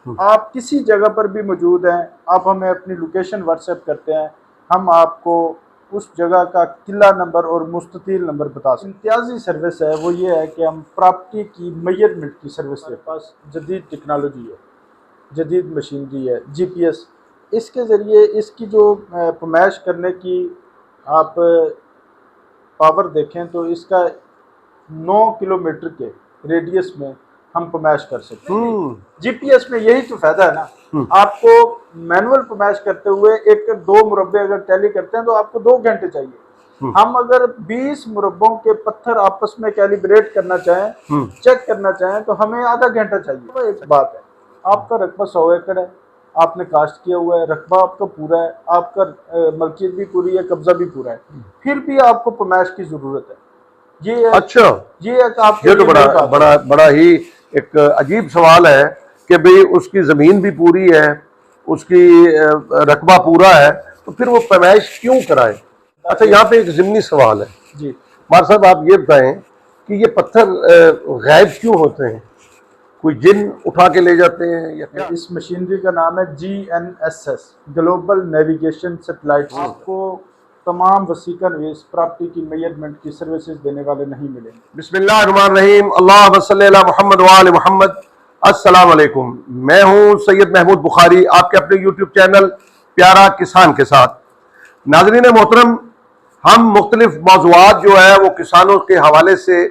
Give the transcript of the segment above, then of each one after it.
आप किसी जगह पर भी मौजूद हैं, आप हमें अपनी लोकेशन व्हाट्सएप करते हैं, हम आपको उस जगह का किला नंबर और मुस्ततील नंबर बता सकते हैं। इम्तियाजी सर्विस है वो ये है कि हम प्रॉपर्टी की मेजरमेंट की सर्विस के पास जदीद टेक्नोलॉजी है, जदीद मशीनरी है, जीपीएस, इसके ज़रिए इसकी जो पैमाइश करने की आप पावर देखें तो इसका 9 किलोमीटर के रेडियस में हम पैमाइश कर सकते हैं। जीपीएस में यही तो फायदा है ना, आपको मैनुअल पैमाइश करते हुए एक 2 मुरब्बे अगर टैली करते हैं तो आपको 2 घंटे चाहिए। हम अगर 20 मुरब्बों के पत्थर आपस में कैलिब्रेट करना चाहें, चेक करना चाहें, तो हमें आधा घंटा चाहिए। तो एक बात है, आपका रकबा 100 एकड़ है, आपने काश्त किया हुआ है, रकबा आपका पूरा है, आपका मलकियत भी पूरी है, कब्जा भी पूरा है, फिर भी आपको पैमाइश की जरूरत है। ये अच्छा, ये तो बड़ा ही एक अजीब सवाल है कि भाई उसकी जमीन भी पूरी है, उसकी रकबा पूरा है, तो फिर वो पैमाइश क्यों कराए? अच्छा, यहाँ पे एक ज़िमनी सवाल है जी मार साहब, आप ये बताएं कि ये पत्थर गायब क्यों होते हैं? कोई जिन उठा के ले जाते हैं या क्या? इस मशीनरी का नाम है GNSS, ग्लोबल नेविगेशन सैटेलाइट। आपको तमाम वसीका नवीस प्रॉपर्टी की मेजरमेंट की सर्विसेज देने वाले नहीं मिलेंगे। बिस्मिल्लाहिर्रहमानिर्रहीम, अल्लाहुम्मा सल्ली अला मुहम्मद व आले मुहम्मद। अस्सलाम वालेकुम, मैं हूँ सैयद महमूद बुखारी, आपके अपने यूट्यूब चैनल प्यारा किसान के साथ। नाज़रीन मोहतरम, हम मुख्तलिफ मौज़ूआत जो है वो किसानों के हवाले से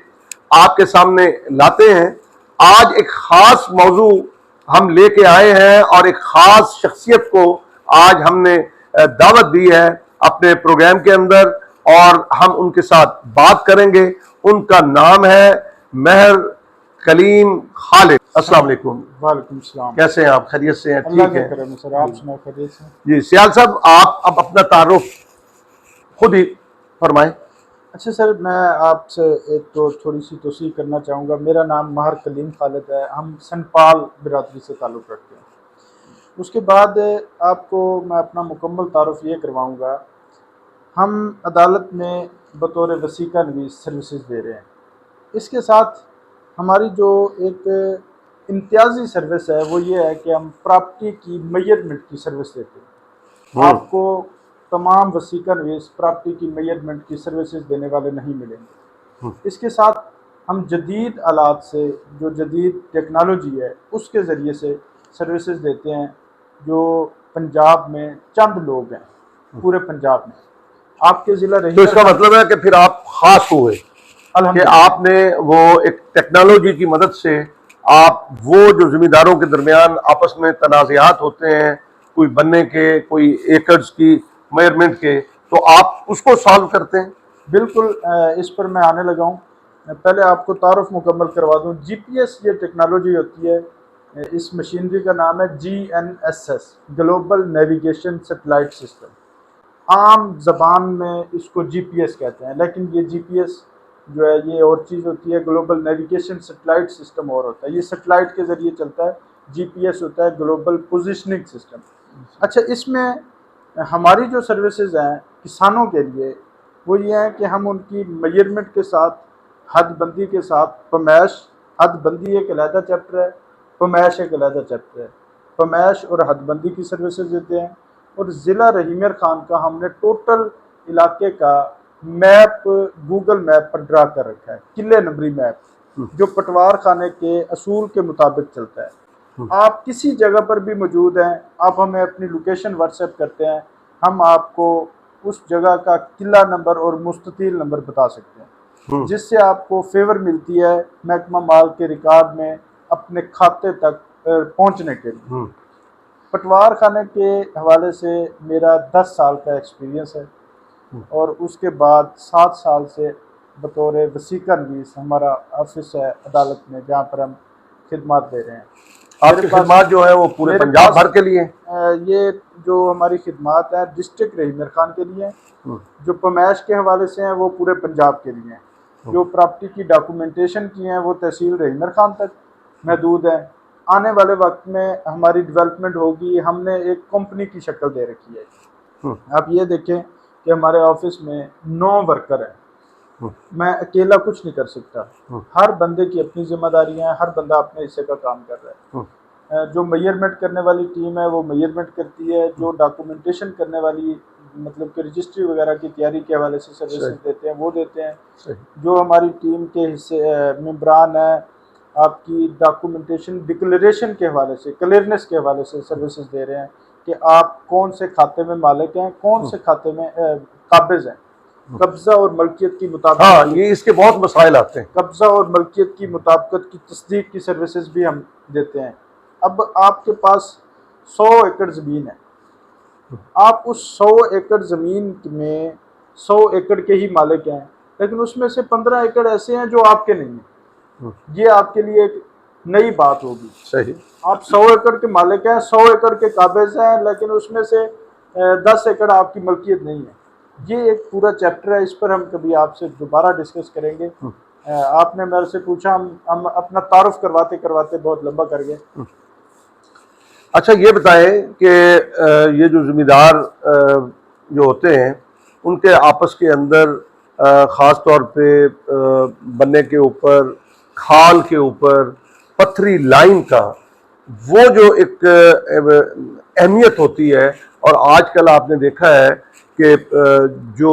आपके सामने लाते हैं। आज एक ख़ास मौजू हम लेके आए हैं और एक ख़ास शख्सियत को आज हमने दावत दी है अपने प्रोग्राम के अंदर, और हम उनके साथ बात करेंगे। उनका नाम है महर कलीम खालिद। अस्सलाम वालेकुम। वालेकुम सलाम। कैसे हैं आप? खैरियत से हैं? ठीक है सर, आप सुनाओ खैरियत से? जी सियाल साहब, आप अब अपना तारुफ खुद ही फरमाएं। अच्छा सर, मैं आपसे एक तो थोड़ी सी तोसीह करना चाहूँगा। मेरा नाम महर कलीम खालिद है, हम सनपाल बिरादरी से ताल्लुक़ रखते हैं। उसके बाद आपको मैं अपना मुकम्मल तारुफ ये करवाऊँगा। हम अदालत में बतौर वसीका नवीस सर्विसेज दे रहे हैं। इसके साथ हमारी जो एक इम्तियाजी सर्विस है वो ये है कि हम प्रॉपर्टी की मेजरमेंट की सर्विस देते हैं। आपको तमाम वसीका नवीस प्रॉपर्टी की मेजरमेंट की सर्विसेज देने वाले नहीं मिलेंगे। इसके साथ हम जदीद आलात से, जो जदीद टेक्नोलॉजी है उसके ज़रिए से सर्विसेज देते हैं, जो पंजाब में चंद लोग हैं पूरे पंजाब में। आपके ज़िला रही, तो इसका मतलब है कि फिर आप खास हुए कि आपने वो एक टेक्नोलॉजी की मदद से आप वो जो जिम्मेदारों के दरमियान आपस में तनाज़ात होते हैं, कोई बनने के, कोई एकर्स की मेजरमेंट के, तो आप उसको सॉल्व करते हैं। बिल्कुल, इस पर मैं आने लगा हूँ। पहले आपको तारुफ मुकम्मल करवा दूँ। जीपीएस ये टेक्नोलॉजी होती है, इस मशीनरी का नाम है GNSS, global navigation satellite system. आम ज़बान में इसको जीपीएस कहते हैं, लेकिन ये जीपीएस जो है ये और चीज़ होती है। ग्लोबल नेविगेशन सैटेलाइट सिस्टम और होता है, ये सैटेलाइट के ज़रिए चलता है। जीपीएस होता है ग्लोबल पोजिशनिंग सिस्टम। अच्छा, इसमें हमारी जो सर्विसेज हैं किसानों के लिए वो ये है कि हम उनकी मेजरमेंट के साथ, हदबंदी के साथ, पैमाइश, हदबंदी एक अलहदा चैप्टर है, पैमाइश एक अलहदा चैप्टर है। पैमाइश और हदबंदी की सर्विसेज देते हैं। और ज़िला रहीमर खान का हमने टोटल इलाके का मैप गूगल मैप पर ड्रा कर रखा है, किले नंबरी मैप, जो पटवार खाने के असूल के मुताबिक चलता है। आप किसी जगह पर भी मौजूद हैं, आप हमें अपनी लोकेशन व्हाट्सएप करते हैं, हम आपको उस जगह का किला नंबर और मुस्ततील नंबर बता सकते हैं, जिससे आपको फेवर मिलती है महकमा माल के रिकॉर्ड में अपने खाते तक पहुंचने के लिए। पटवार खाने के हवाले से मेरा 10 साल का एक्सपीरियंस है, और उसके बाद 7 साल से बतौर वसीका नवीस हमारा ऑफिस है अदालत में, जहाँ पर हम खिदमत दे रहे हैं। आपकी खिदमत जो है वो पूरे पंजाब भर के लिए? ये जो हमारी खिदमत है डिस्ट्रिक्ट रहीमर खान के लिए, जो पैमाइश के हवाले से हैं वो पूरे पंजाब के लिए हैं। जो प्रॉपर्टी की डॉक्यूमेंटेशन की हैं वो तहसील रहीमर खान तक महदूद है। आने वाले वक्त में हमारी डेवलपमेंट होगी, हमने एक कंपनी की शक्ल दे रखी है। आप ये देखें कि हमारे ऑफिस में 9 वर्कर हैं। मैं अकेला कुछ नहीं कर सकता, हर बंदे की अपनी जिम्मेदारियां हैं, हर बंदा अपने हिस्से का काम कर रहा है। जो मेजरमेंट करने वाली टीम है वो मेजरमेंट करती है, जो डॉक्यूमेंटेशन करने वाली मतलब कि रजिस्ट्री वगैरह की तैयारी के हवाले से सर्विसेज देते हैं वो देते हैं। जो हमारी टीम के हिस्से मेंबरान है आपकी डॉक्यूमेंटेशन डिक्लेरेशन के हवाले से, क्लियरनेस के हवाले से सर्विसेज दे रहे हैं कि आप कौन से खाते में मालिक हैं, कौन से खाते में काबिज हैं। कब्जा और मलकियत की मुताबिक, हाँ, ये इसके बहुत मसाइल आते हैं। कब्जा और मलकियत की मुताबिकत की तस्दीक की सर्विसेज भी हम देते हैं। अब आपके पास 100 एकड़ ज़मीन है, आप उस 100 एकड़ ज़मीन में 100 एकड़ के ही मालिक हैं, लेकिन उसमें से 15 एकड़ ऐसे हैं जो आपके नहीं हैं। ये आपके लिए एक नई बात होगी। सही, आप 100 एकड़ के मालिक हैं, 100 एकड़ के काबिज हैं, लेकिन उसमें से 10 एकड़ आपकी मलकियत नहीं है। ये एक पूरा चैप्टर है, इस पर हम कभी आपसे दोबारा डिस्कस करेंगे। आपने मेरे से पूछा, हम अपना तारुफ करवाते करवाते बहुत लंबा कर गए। अच्छा ये बताएं कि ये जो ज़मींदार जो होते हैं उनके आपस के अंदर ख़ास तौर पे बनने के ऊपर, खाल के ऊपर, पत्थरी लाइन का वो जो एक अहमियत होती है, और आजकल आपने देखा है कि जो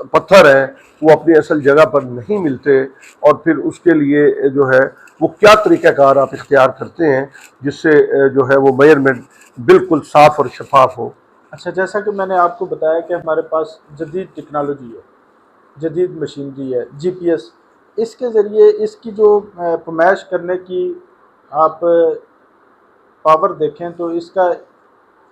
पत्थर हैं वो अपनी असल जगह पर नहीं मिलते, और फिर उसके लिए जो है वो क्या तरीक़ाकार आप इख्तियार करते हैं जिससे जो है वो मेजरमेंट बिल्कुल साफ़ और शफाफ हो। अच्छा, जैसा कि मैंने आपको बताया कि हमारे पास जदीद टेक्नोलॉजी है, जदीद मशीनरी है, GPS, इसके ज़रिए इसकी जो पैमाइश करने की आप पावर देखें तो इसका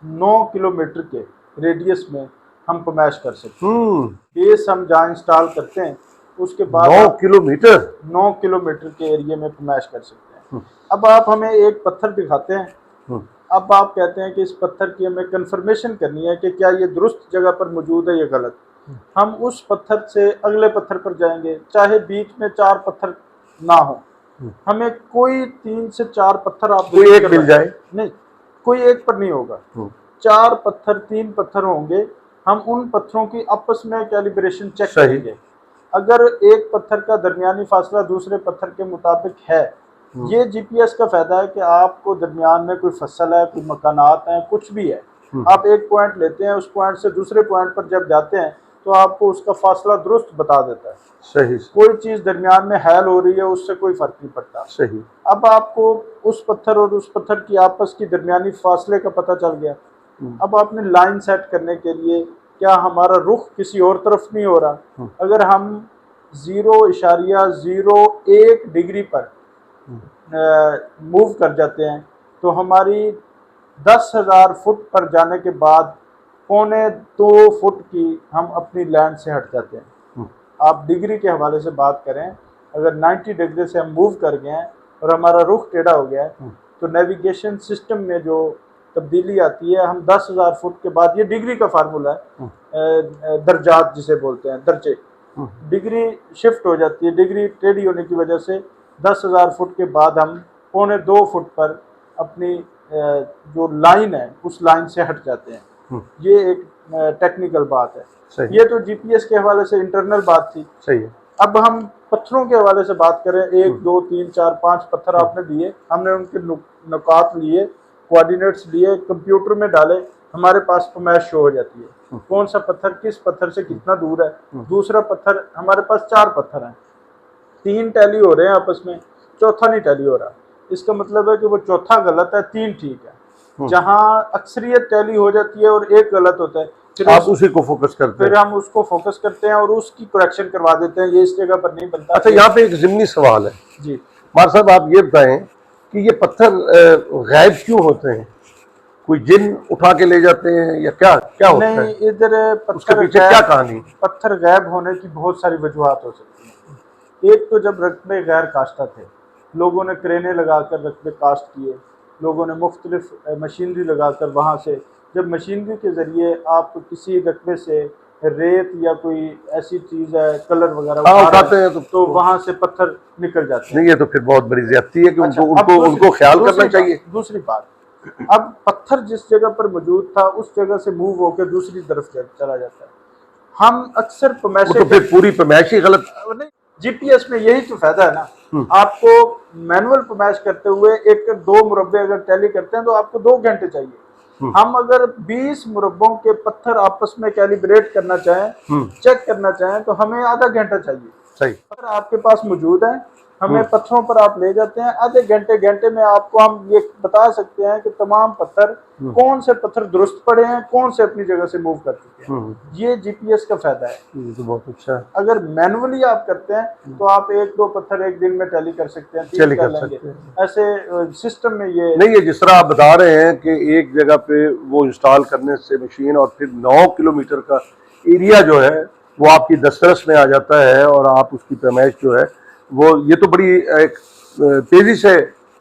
9 किलोमीटर के रेडियस में हम पैमाइश कर सकते हैं। बेस हम जहाँ इंस्टॉल करते हैं उसके बाद 9 किलोमीटर 9 किलोमीटर के एरिया में पैमाइश कर सकते हैं। अब आप हमें एक पत्थर दिखाते हैं, अब आप कहते हैं कि इस पत्थर की हमें कंफर्मेशन करनी है कि क्या ये दुरुस्त जगह पर मौजूद है या गलत। हम उस पत्थर से अगले पत्थर पर जाएंगे, चाहे बीच में 4 पत्थर ना हो, हमें कोई 3 से 4 पत्थर आप कोई एक मिल जाए, नहीं, कोई एक पर नहीं होगा, 4 पत्थर 3 पत्थर होंगे। हम उन पत्थरों की आपस में कैलिब्रेशन चेक करेंगे। अगर एक पत्थर का दरमियानी फासला दूसरे पत्थर के मुताबिक है, ये GPS का फायदा है कि आपको दरमियान में कोई फसल है, कोई मकानात हैं, कुछ भी है, आप एक पॉइंट लेते हैं, उस पॉइंट से दूसरे पॉइंट पर जब जाते हैं तो आपको उसका फासला दुरुस्त बता देता है। सही, कोई चीज़ दरमियान में हैल हो रही है उससे कोई फर्क नहीं पड़ता। सही। अब आपको उस पत्थर और उस पत्थर की आपस की दरमियानी फासले का पता चल गया। अब आपने लाइन सेट करने के लिए क्या हमारा रुख किसी और तरफ नहीं हो रहा, अगर हम 0.01 डिग्री पर मूव कर जाते हैं तो हमारी 10,000 फुट पर जाने के बाद 1.25 फुट की हम अपनी लैंड से हट जाते हैं। आप डिग्री के हवाले से बात करें, अगर 90 डिग्री से हम मूव कर गए हैं और हमारा रुख टेढ़ा हो गया है तो नेविगेशन सिस्टम में जो तब्दीली आती है, हम 10,000 फुट के बाद, ये डिग्री का फार्मूला है, दर्जात जिसे बोलते हैं, दर्जे, डिग्री शिफ्ट हो जाती है। डिग्री टेढ़ी होने की वजह से 10,000 फुट के बाद हम 1.25 फुट पर अपनी जो लाइन है उस लाइन से हट जाते हैं। ये एक टेक्निकल बात है। ये तो GPS के हवाले से इंटरनल बात थी। सही है। अब हम पत्थरों के हवाले से बात करें, 1 2 3 4 5 पत्थर आपने दिए, हमने उनके नुकात लिए, कोऑर्डिनेट्स लिए, कंप्यूटर में डाले, हमारे पास पैमाइश शो हो जाती है कौन सा पत्थर किस पत्थर से कितना दूर है। दूसरा पत्थर, हमारे पास 4 पत्थर हैं, 3 टैली हो रहे हैं आपस में, चौथा नहीं टैली हो रहा, इसका मतलब है कि वो चौथा गलत है, 3 ठीक है। जहाँ अक्सरियत टैली हो जाती है और एक गलत होता है, फिर आप उसी को फोकस करते हैं, फिर हम उसको फोकस करते हैं और उसकी करेक्शन करवा देते हैं, ये इस जगह पर नहीं बनता। अच्छा, यहाँ पे एक ज़िमनी सवाल है जी मार साहब, आप ये बताएं कि ये पत्थर गायब क्यों होते हैं? कोई जिन उठा के ले जाते हैं या क्या क्या होता है? नहीं, इधर उसके पीछे क्या कहानी? पत्थर गायब होने की बहुत सारी वजूहत हो सकती हैं। एक तो जब रकबे गैर काश्ता थे, लोगों ने क्रेनें लगाकर रकबे काश्त किए, लोगों ने मुख्तलिफ मशीनरी लगाकर, वहाँ से जब मशीनरी के ज़रिए आप किसी रकबे से रेत या कोई ऐसी चीज़ है, कलर वगैरह उठाते हैं तो वहाँ से पत्थर निकल जाते हैं। नहीं, ये तो फिर बहुत बड़ी ज़्यादती है कि अच्छा, उनको ख्याल करना चाहिए। दूसरी बात, अब पत्थर जिस जगह पर मौजूद था उस जगह से मूव होकर दूसरी तरफ चला जाता है। हम अक्सर तो फिर पूरी पैमाइश ही गलत। जीपीएस में यही तो फायदा है ना। आपको मैनुअल पैमाइश करते हुए एक दो मुरब्बे अगर टैली करते हैं तो आपको 2 घंटे चाहिए। हम अगर 20 मुरब्बों के पत्थर आपस में कैलिब्रेट करना चाहें, चेक करना चाहें, तो हमें आधा घंटा चाहिए। सही। अगर आपके पास मौजूद है, हमें पत्थरों पर आप ले जाते हैं, आधे घंटे में आपको हम ये बता सकते हैं कि तमाम पत्थर कौन से पत्थर दुरुस्त पड़े हैं, कौन से अपनी जगह से मूव कर चुके हैं। ये जीपीएस का फायदा है। ये तो बहुत अच्छा है। अगर मैनुअली आप करते हैं तो आप 1-2 पत्थर एक दिन में टैली कर सकते हैं, 3 कर लेंगे। ऐसे सिस्टम में ये नहीं है। जिस तरह आप बता रहे हैं कि एक जगह पे वो इंस्टॉल करने से मशीन और फिर 9 किलोमीटर का एरिया जो है वो आपकी दस्तरस में आ जाता है और आप उसकी पैमाइश जो है वो, ये तो बड़ी एक तेजी से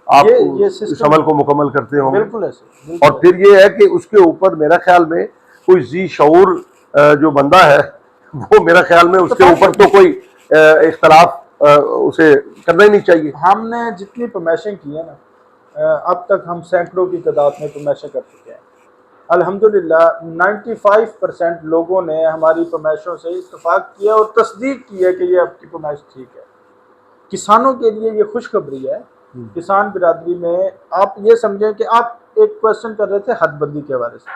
आप इस अमल को मुकम्मल करते होंगे। बिल्कुल ऐसे। और फिर ये है कि उसके ऊपर मेरा ख्याल में कोई जी शऊर जो बंदा है वो मेरा ख्याल में उसके ऊपर तो कोई इख्तलाफ उसे करना ही नहीं चाहिए। हमने जितनी पैमाइशें की है ना, अब तक हम सैकड़ों की तादाद में पैमाइशें कर चुके हैं। अल्हम्दुलिल्लाह 95% लोगों ने हमारी पैमाइशों से इत्तेफाक किया और तस्दीक की है कि ये आपकी पैमाइश ठीक है। किसानों के लिए ये खुशखबरी है। किसान बिरादरी में आप ये समझें कि आप एक क्वेश्चन कर रहे थे हदबंदी के हवाले से।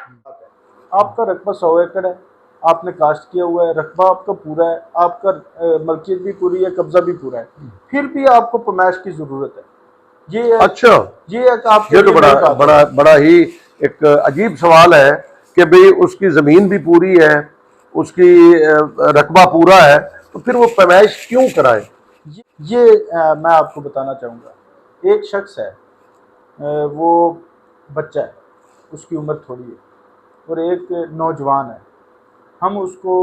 आपका रकबा 100 एकड़ है, आपने काश्त किया हुआ है, रकबा आपका पूरा है, आपका मलकियत भी पूरी है, कब्जा भी पूरा है, फिर भी आपको पैमाइश की जरूरत है। ये अच्छा, ये तो बड़ा ही एक अजीब सवाल है कि भाई उसकी जमीन भी पूरी है, उसकी रकबा पूरा है, तो फिर वो पैमाइश क्यों कराए? ये मैं आपको बताना चाहूँगा। एक शख्स है, वो बच्चा है, उसकी उम्र थोड़ी है, और एक नौजवान है। हम उसको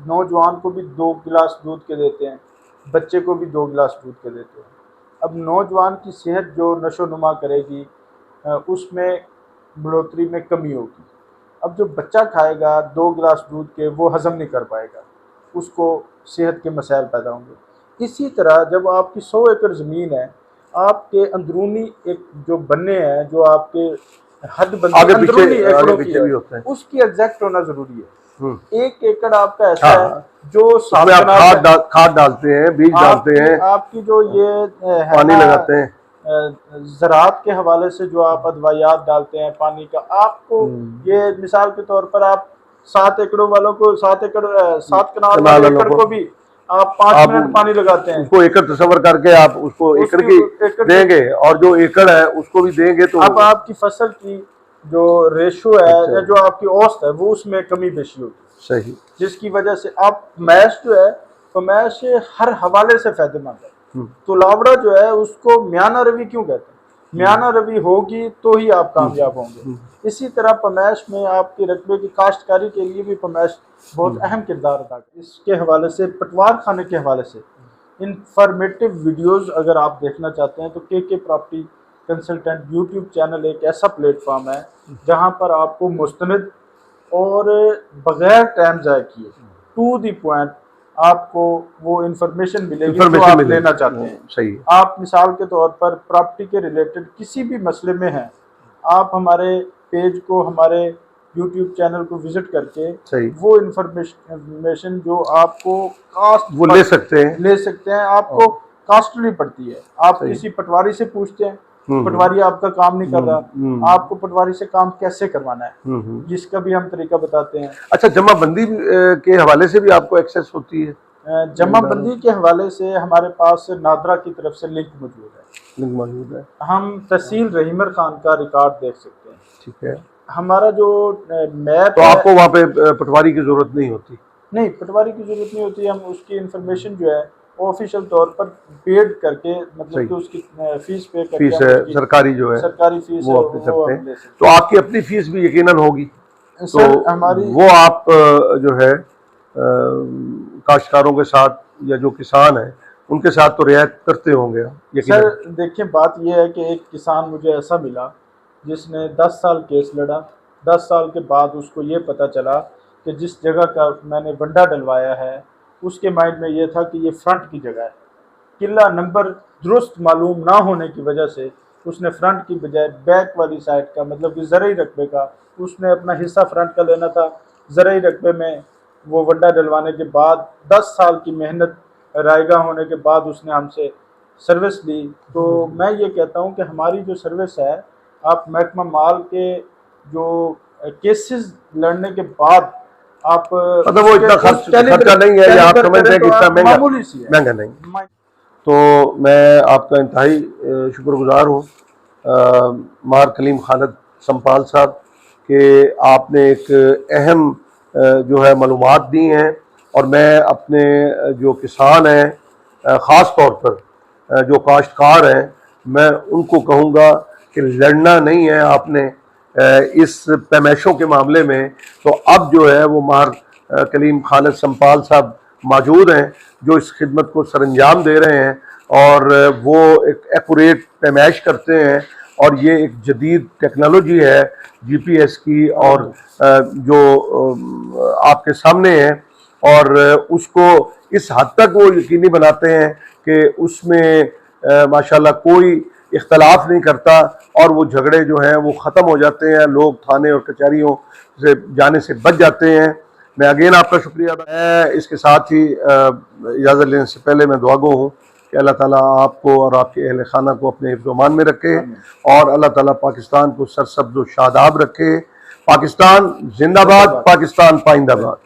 नौजवान को भी 2 गिलास दूध के देते हैं, बच्चे को भी 2 गिलास दूध के देते हैं। अब नौजवान की सेहत जो नशो नुमा करेगी, उसमें बढ़ोतरी में कमी होगी। अब जो बच्चा खाएगा 2 गिलास दूध के, वो हज़म नहीं कर पाएगा, उसको सेहत के मसाइल पैदा होंगे। इसी तरह जब आपकी 100 एकड़ ज़मीन है, आपके अंदरूनी एक जो बन्ने हैं, जो आपके हदबंदी अंदरूनी एकड़ों की है, उसकी एग्जैक्ट होना ज़रूरी है। 1 एकड़ आपका ऐसा है जो खाद डालते हैं, बीज डालते हैं, आपकी जो ये पानी लगाते हैं, ज़राअत के हवाले से जो आप अदवायात डालते हैं पानी का, आपको ये मिसाल के तौर पर आप 7 एकड़ों वालों को 7 कनाल वाले एकड़ को भी आप 5 मिनट पानी लगाते हैं। उसको एकड़ तस्वर करके आप उसको एकड़ की देंगे और जो एकड़ है उसको भी देंगे, तो अब आपकी फसल की जो रेशो है या जो आपकी औसत है वो उसमें कमी बेशी होगी। सही। जिसकी वजह से आप मैश जो है, तो मैश हर हवाले से फायदेमंद है। तो लावड़ा जो है उसको म्याना रवि क्यों कहते हैं? म्याना रवि होगी तो ही आप कामयाब होंगे। इसी तरह पैमाइश में आपके रकबे की काश्तकारी के लिए भी पैमाइश बहुत अहम किरदार अदा करती है। इसके हवाले से, पटवार खाने के हवाले से इंफॉर्मेटिव वीडियोस अगर आप देखना चाहते हैं तो के प्रॉपर्टी कंसल्टेंट यूट्यूब चैनल एक ऐसा प्लेटफॉर्म है जहां पर आपको मुस्तनद और बगैर टाइम ज़ाया किए टू द पॉइंट आपको वो इंफॉर्मेशन मिलेगी जो आप लेना चाहते हैं। सही। आप मिसाल के तौर पर प्रॉपर्टी के रिलेटेड किसी भी मसले में हैं, आप हमारे पेज को, हमारे यूट्यूब चैनल को विजिट करके वो इंफॉर्मेशन जो आपको कास्ट वो ले सकते हैं। आपको कास्टली पड़ती है। आप किसी पटवारी से पूछते हैं, पटवारी आपका काम नहीं कर रहा, आपको पटवारी से काम कैसे करवाना है, जिसका भी हम तरीका बताते हैं। अच्छा, जमाबंदी के हवाले से भी आपको एक्सेस होती है? जमाबंदी के हवाले से हमारे पास नादरा की तरफ से लिंक मौजूद है। हम तहसील रहीमर खान का रिकॉर्ड देख सकते हैं। ठीक है। हमारा जो मैप, तो आपको वहाँ पे पटवारी की जरूरत नहीं होती? नहीं, पटवारी की जरूरत नहीं होती। हम उसकी इंफॉर्मेशन जो है ऑफिशियल तौर पर पेड करके, मतलब कि उसकी फीस पे करके, फीस है सरकारी, जो है सरकारी फीस वो है, करते हैं। तो आपकी अपनी फीस भी यकीनन होगी, तो हमारी वो आप जो है काश्तकारों के साथ या जो किसान है उनके साथ तो रियायत करते होंगे यकीनन। सर देखिए, बात यह है कि एक किसान मुझे ऐसा मिला जिसने 10 साल केस लड़ा। 10 साल के बाद उसको ये पता चला कि जिस जगह का मैंने बंडा डलवाया है उसके माइंड में ये था कि ये फ्रंट की जगह है। किला नंबर दुरुस्त मालूम ना होने की वजह से उसने फ्रंट की बजाय बैक वाली साइड का, मतलब कि ज़रई रकबे का, उसने अपना हिस्सा फ्रंट का लेना था। ज़रई रकबे में वो वड्डा डलवाने के बाद 10 साल की मेहनत रायगा होने के बाद उसने हमसे सर्विस ली। तो मैं ये कहता हूँ कि हमारी जो सर्विस है, आप महकमा माल के जो केसेस लड़ने के बाद आप मतलब वो इतना खर्चा नहीं है, आप समझते हैं कि इतना महंगा मामूली सी है। महंगा नहीं। तो मैं आपका इंतहाई शुक्रगुजार हूँ मार कलीम खालिद संपाल साहब कि आपने एक अहम जो है मालूमात दी हैं। और मैं अपने जो किसान हैं, ख़ास तौर पर जो काश्तकार हैं, मैं उनको कहूँगा कि लड़ना नहीं है आपने इस पैमाइशों के मामले में। तो अब जो है वो मार कलीम खालिद संपाल साहब मौजूद हैं जो इस खिदमत को सरंजाम दे रहे हैं, और वो एक एक्यूरेट पैमाइश करते हैं। और ये एक जदीद टेक्नोलॉजी है GPS की, और जो आपके सामने है, और उसको इस हद तक वो यकीनी बनाते हैं कि उसमें माशाल्लाह कोई इख्तलाफ नहीं करता, और वो झगड़े जो हैं वो ख़त्म हो जाते हैं, लोग थाने और कचहरियों से जाने से बच जाते हैं। मैं अगेन आपका शुक्रिया। मैं इसके साथ ही इजाज़त लेने से पहले मैं दुआगो हूँ कि अल्लाह ताला आपको और आपके अहल खाना को अपने हिफ्ज़-ओ-मान में रखे, और अल्लाह ताला पाकिस्तान को सरसब्ज़ व शादाब रखे। पाकिस्तान जिंदाबाद, पाकिस्तान पाइंदाबाद।